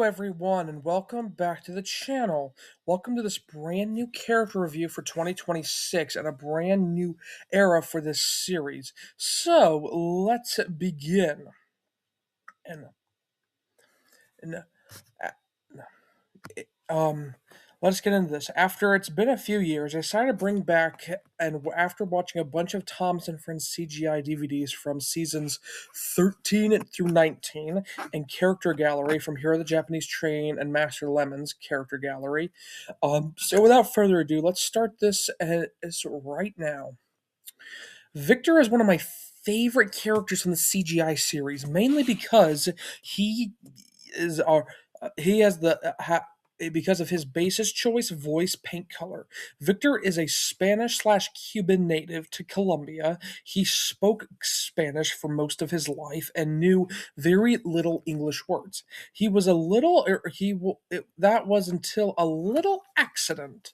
Hello, everyone, and welcome back to the channel. Welcome to this brand new character review for 2026 and a brand new era for this series. So, let's begin. And, and um, let's get into this. After it's been a few years, I decided to bring back, and after watching a bunch of Thomas and Friends CGI DVDs from seasons 13 through 19, and Character Gallery from Hero the Japanese Train and Master Lemon's Character Gallery. So without further ado, let's start this right now. Victor is one of my favorite characters in the CGI series, mainly because he is our he has because of his basis choice voice paint color. Victor is a Spanish slash Cuban native to Colombia. He spoke Spanish for most of his life and knew very little English words. He was a little that was until a little accident.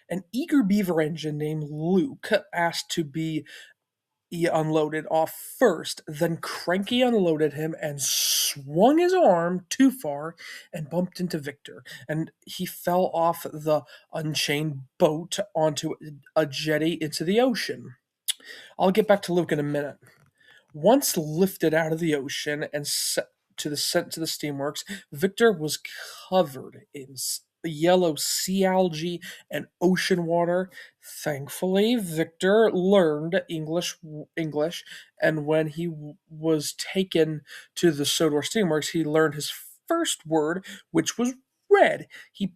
An eager beaver engine named Luke asked to be he unloaded off first, then Cranky unloaded him and swung his arm too far and bumped into Victor, and he fell off the unchained boat onto a jetty into the ocean. I'll get back to Luke in a minute. Once lifted out of the ocean and sent to the steamworks, Victor was covered in yellow sea algae and ocean water. Thankfully, Victor learned English, and when he was taken to the Sodor steamworks, he learned his first word, which was red. He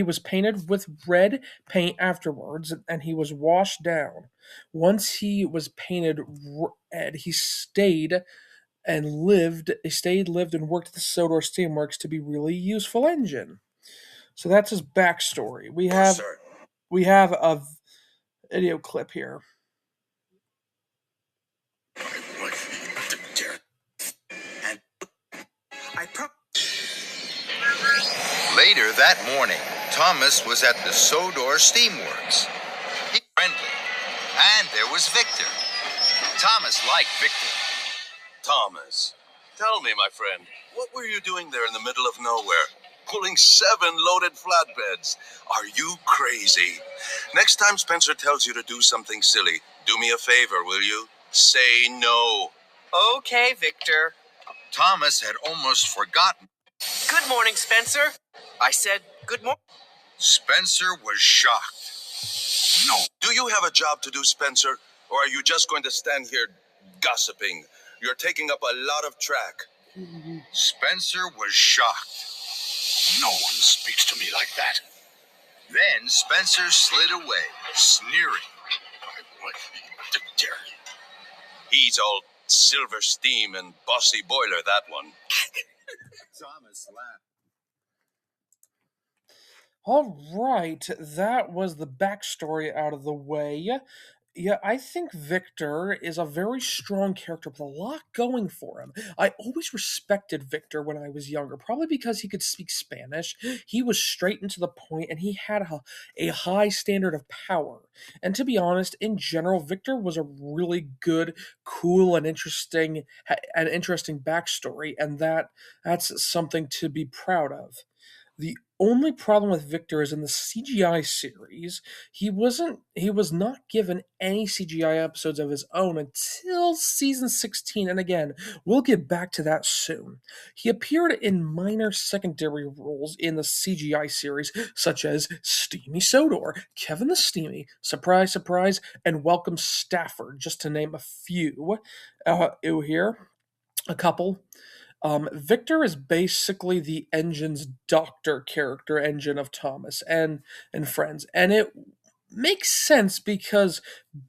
was painted with red paint afterwards, and he was washed down. Once he was painted red, lived and worked at the Sodor Steamworks to be really useful engine. So that's his backstory. We have a video clip here. Later that morning, Thomas was at the Sodor Steamworks. He was friendly, and there was Victor. Thomas liked Victor. Thomas, tell me, my friend, what were you doing there in the middle of nowhere? Pulling 7 loaded flatbeds. Are you crazy? Next time Spencer tells you to do something silly, do me a favor, will you? Say no. Okay, Victor. Thomas had almost forgotten. Good morning, Spencer. I said good morning. Spencer was shocked. No. Do you have a job to do, Spencer? Or are you just going to stand here gossiping? You're taking up a lot of track. Spencer was shocked. No one speaks to me like that. Then Spencer slid away, sneering. He's all silver steam and bossy boiler, that one. Thomas laughed. All right, that was the backstory out of the way. Yeah, I think Victor is a very strong character with a lot going for him. I always respected Victor when I was younger, probably because he could speak Spanish. He was straight and to the point, and he had a high standard of power. And to be honest, in general, Victor was a really good, cool, and interesting backstory, and that's something to be proud of. The only problem with Victor is in the CGI series, he was not given any CGI episodes of his own until season 16, and again, we'll get back to that soon. He appeared in minor secondary roles in the CGI series, such as Steamy Sodor, Kevin the Steamy, Surprise Surprise, and Welcome Stafford, just to name a few. Here, a couple. Victor is basically the engine's doctor character engine of Thomas and Friends, and it makes sense because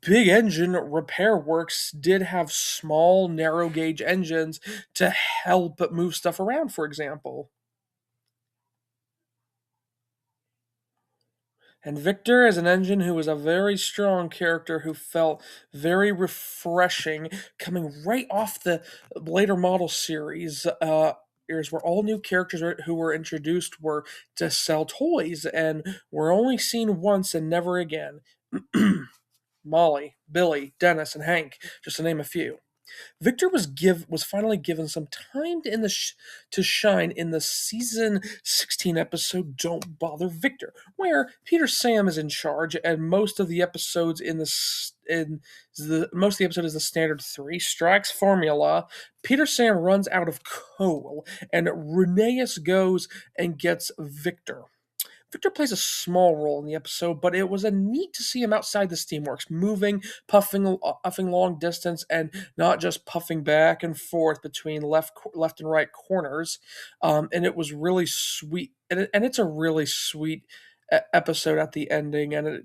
big engine repair works did have small narrow gauge engines to help move stuff around, for example. And Victor is an engine who was a very strong character who felt very refreshing, coming right off the later model series. Here's where all new characters who were introduced were to sell toys and were only seen once and never again. Molly, Billy, Dennis, and Hank, just to name a few. Victor was finally given some time to shine in the season 16 episode "Don't Bother Victor," where Peter Sam is in charge, and most of the episode is the standard three strikes formula. Peter Sam runs out of coal, and Rheneas goes and gets Victor. Victor plays a small role in the episode, but it was a neat to see him outside the steamworks, moving, puffing long distance, and not just puffing back and forth between left and right corners. And it was really sweet, and it's a really sweet episode at the ending, and it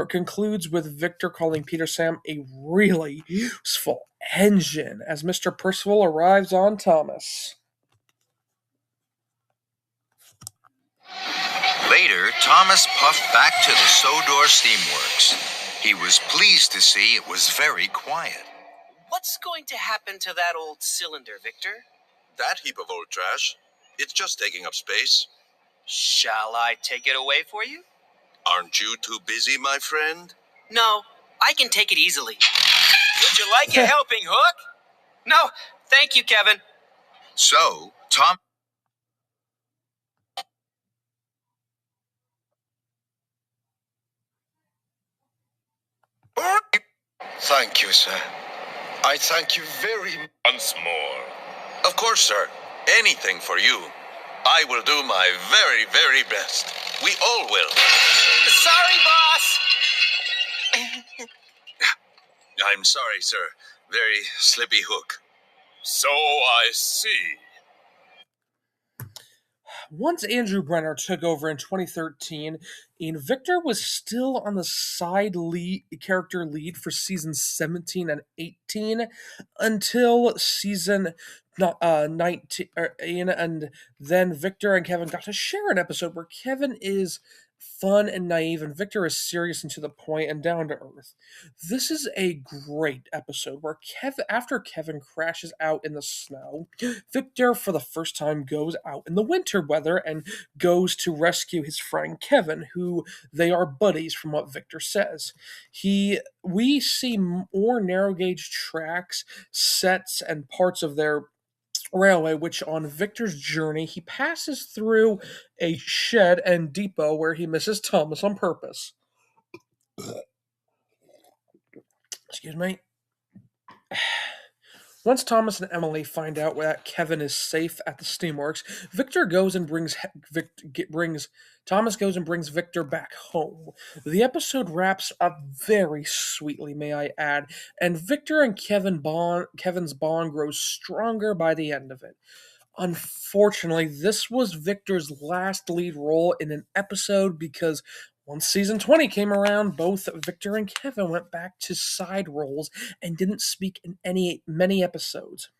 concludes with Victor calling Peter Sam a really useful engine as Mr. Percival arrives on Thomas. Later, Thomas puffed back to the Sodor Steamworks. He was pleased to see it was very quiet. What's going to happen to that old cylinder, Victor? That heap of old trash, it's just taking up space. Shall I take it away for you? Aren't you too busy, my friend? No, I can take it easily. Would you like a helping hook? No, thank you, Kevin. So, Tom Thank you, sir. I thank you very much. Once more. Of course, sir. Anything for you. I will do my very, very best. We all will. Sorry, boss. I'm sorry, sir. Very slippy hook. So I see. Once Andrew Brenner took over in 2013, Ian Victor was still on the character lead for seasons 17 and 18 until season 19. And then Victor and Kevin got to share an episode where Kevin is fun and naive, and Victor is serious and to the point and down to earth. This is a great episode where after Kevin crashes out in the snow, Victor for the first time goes out in the winter weather and goes to rescue his friend Kevin, who they are buddies from what Victor says. We see more narrow gauge tracks, sets, and parts of their railway, which on Victor's journey he passes through a shed and depot where he misses Thomas on purpose. Excuse me. Once Thomas and Emily find out that Kevin is safe at the steamworks, Thomas goes and brings Victor back home. The episode wraps up very sweetly, may I add, and Victor and Kevin's bond grows stronger by the end of it. Unfortunately, this was Victor's last lead role in an episode because once season 20 came around, both Victor and Kevin went back to side roles and didn't speak in many episodes.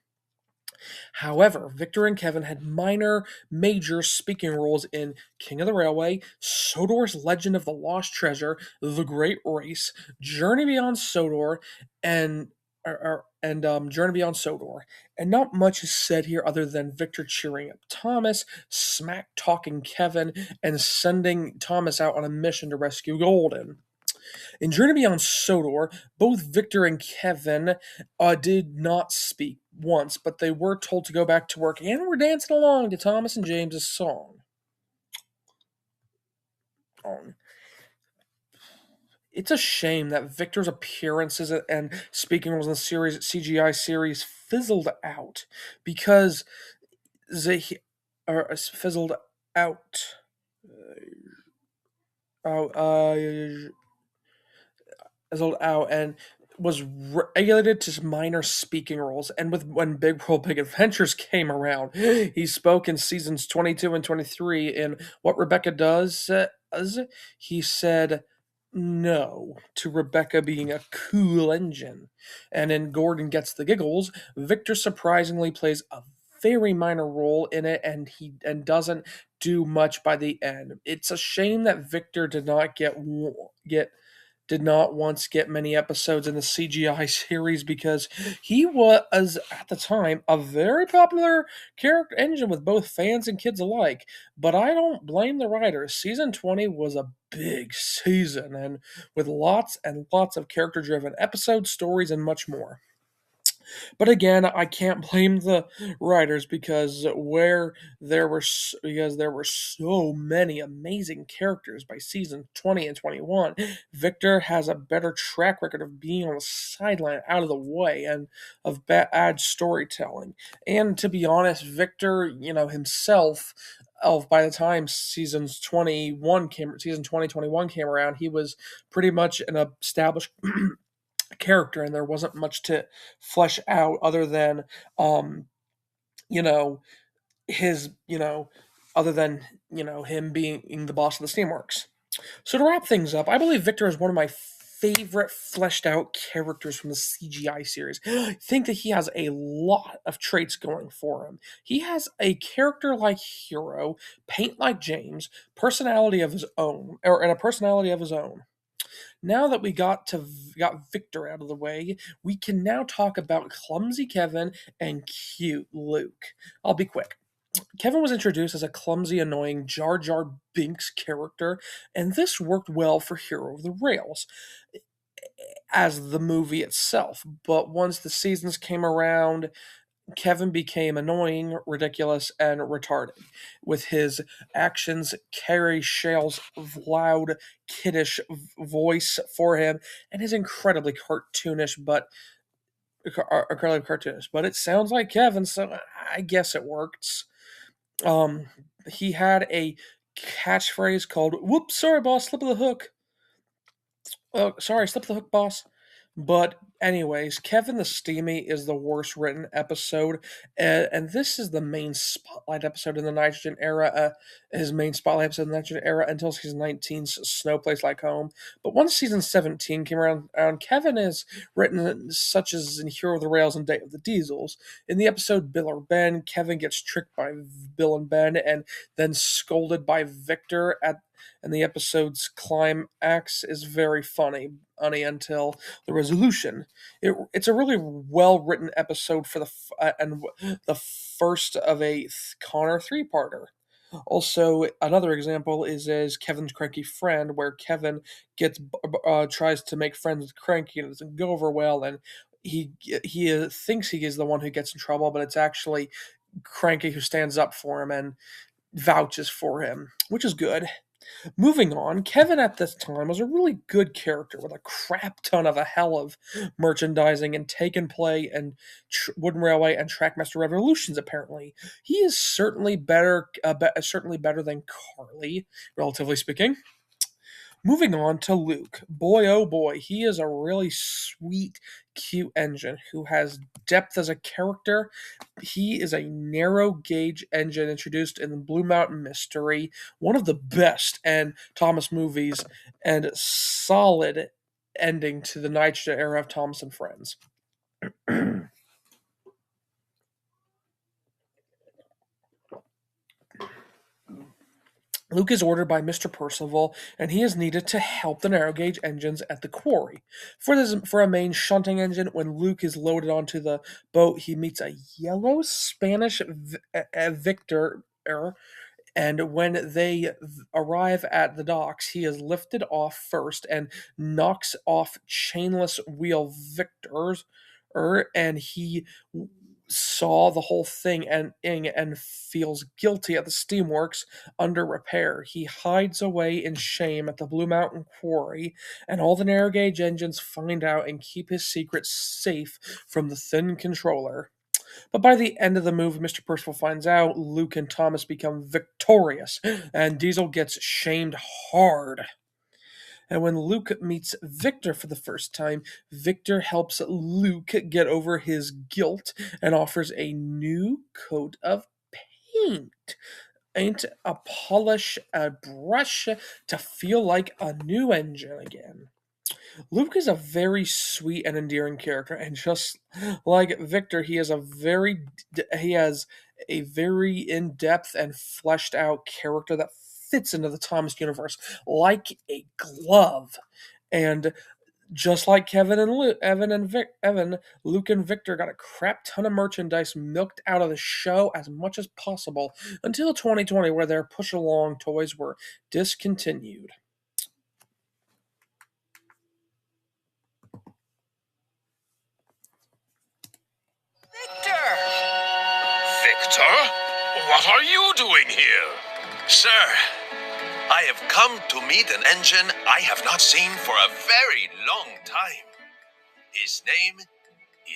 However, Victor and Kevin had major speaking roles in King of the Railway, Sodor's Legend of the Lost Treasure, The Great Race, Journey Beyond Sodor, and Journey Beyond Sodor. And not much is said here other than Victor cheering up Thomas, smack talking Kevin, and sending Thomas out on a mission to rescue Golden. In Journey Beyond Sodor, both Victor and Kevin did not speak once, but they were told to go back to work and were dancing along to Thomas and James's song. It's a shame that Victor's appearances and speaking roles in the CGI series fizzled out because fizzled out. Fizzled out and was relegated to minor speaking roles. And when Big World Big Adventures came around, he spoke in seasons 22 and 23 in What Rebecca Does. He said no to Rebecca being a cool engine. And in Gordon Gets the Giggles, Victor surprisingly plays a very minor role in it, and doesn't do much by the end. It's a shame that Victor did not once get many episodes in the CGI series because he was, at the time, a very popular character engine with both fans and kids alike. But I don't blame the writers. Season 20 was a big season, and with lots and lots of character-driven episodes, stories, and much more. But again, I can't blame the writers because there were so many amazing characters by season 20 and 21. Victor has a better track record of being on the sideline, out of the way, and of bad storytelling. And to be honest, Victor, himself. By the time season 2021 came around, he was pretty much an established character, and there wasn't much to flesh out other than um you know his other than him being the boss of the Steamworks. So to wrap things up, I believe Victor is one of my favorite fleshed out characters from the CGI series. I think that he has a lot of traits going for him. He has a character like Hero, paint like James, personality of his own, and a personality of his own. Now that we got Victor out of the way, we can now talk about clumsy Kevin and cute Luke. I'll be quick. Kevin was introduced as a clumsy, annoying Jar Jar Binks character, and this worked well for Hero of the Rails as the movie itself. But once the seasons came around, Kevin became annoying, ridiculous, and retarded. With his actions, Carrie Shale's loud, kiddish voice for him, and his incredibly cartoonish. But it sounds like Kevin, so I guess it works. Um, he had a catchphrase called "Whoops, sorry, boss, slip of the hook." Oh, sorry, slip of the hook, boss. But anyways, Kevin the Steamy is the worst written episode, and this is the main spotlight episode in the Nitrogen era. His main spotlight episode in the Nitrogen era until season 19's Snow Place Like Home. But once season 17 came around, Kevin is written such as in Hero of the Rails and Day of the Diesels. In the episode Bill or Ben, Kevin gets tricked by Bill and Ben, and then scolded by Victor and the episode's climax is very funny until the resolution. It's a really well written episode for the first of a Connor 3-parter. Also, another example is Kevin's cranky friend, where Kevin tries to make friends with Cranky and it doesn't go over well, and he thinks he is the one who gets in trouble, but it's actually Cranky who stands up for him and vouches for him, which is good. Moving on, Kevin at this time was a really good character with a crap ton of a hell of merchandising and Take and Play and Wooden Railway and Trackmaster Revolutions. Apparently, he is certainly better than Carly, relatively speaking. Moving on to Luke. Boy, oh boy, he is a really sweet, cute engine who has depth as a character. He is a narrow gauge engine introduced in the Blue Mountain Mystery, one of the best and Thomas movies, and solid ending to the Nitrogen era of Thomas and Friends. Luke is ordered by Mr. Percival, and he is needed to help the narrow gauge engines at the quarry. For a main shunting engine, when Luke is loaded onto the boat, he meets a yellow Spanish Victor, and when they arrive at the docks, he is lifted off first and knocks off chainless wheel Victor's, and he saw the whole thing and feels guilty at the Steamworks under repair. He hides away in shame at the Blue Mountain Quarry, and all the narrow gauge engines find out and keep his secret safe from the thin controller. But by the end of the movie, Mr. Percival finds out Luke and Thomas become victorious, and Diesel gets shamed hard. And when Luke meets Victor for the first time, Victor helps Luke get over his guilt and offers a new coat of paint. Ain't a polish, a brush to feel like a new engine again. Luke is a very sweet and endearing character, and just like Victor, he has a very in-depth and fleshed out character that fits into the Thomas universe like a glove. And just like Evan, Luke and Victor got a crap ton of merchandise milked out of the show as much as possible until 2020, where their push-along toys were discontinued. here. Sir, I have come to meet an engine I have not seen for a very long time. His name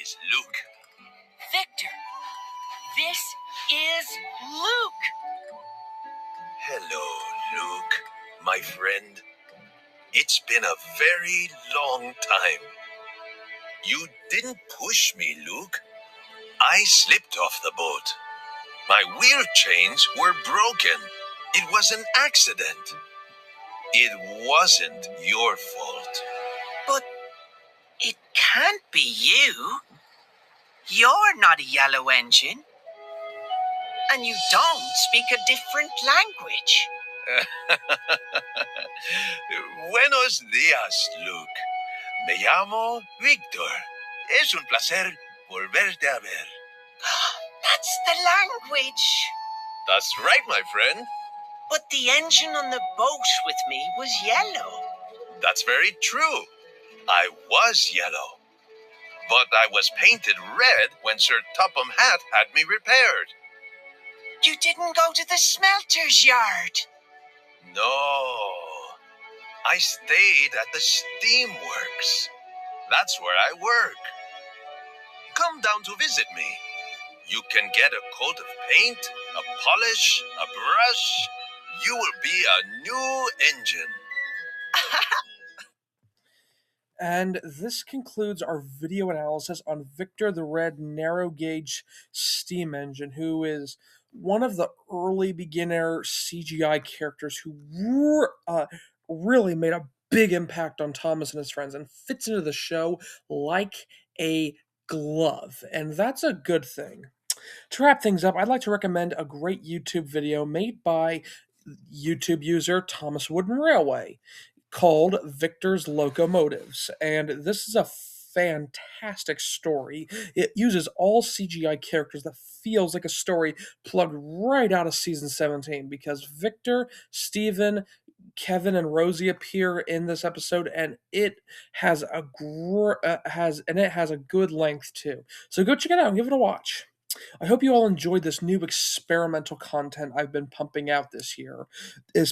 is Luke. Victor, this is Luke. Hello, Luke, my friend. It's been a very long time. You didn't push me, Luke. I slipped off the boat. My wheel chains were broken. It was an accident. It wasn't your fault. But it can't be you. You're not a yellow engine. And you don't speak a different language. Buenos días, Luke. Me llamo Victor. Es un placer volverte a ver. That's the language. That's right, my friend. But the engine on the boat with me was yellow. That's very true. I was yellow. But I was painted red when Sir Topham Hatt had me repaired. You didn't go to the smelter's yard. No. I stayed at the steamworks. That's where I work. Come down to visit me. You can get a coat of paint, a polish, a brush. You will be a new engine. And this concludes our video analysis on Victor the Red narrow gauge steam engine, who is one of the early beginner CGI characters who really made a big impact on Thomas and his friends and fits into the show like a glove. And that's a good thing. To wrap things up, I'd like to recommend a great YouTube video made by YouTube user Thomas Wooden Railway called Victor's Locomotives. And this is a fantastic story. It uses all CGI characters that feels like a story plugged right out of season 17 because Victor, Steven, Kevin and Rosie appear in this episode, and it has a good length too. So go check it out and give it a watch. I hope you all enjoyed this new experimental content I've been pumping out this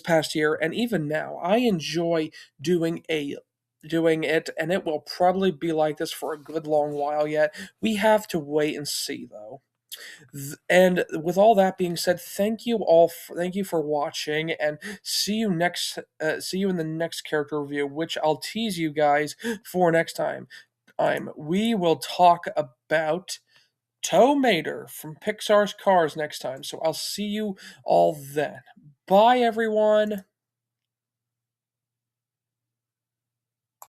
past year, and even now. I enjoy doing it, and it will probably be like this for a good long while yet. We have to wait and see, though. And with all that being said, thank you for watching, and see you in the next character review, which I'll tease you guys for next time. We will talk about Tow Mater from Pixar's Cars next time, so I'll see you all then. Bye, everyone.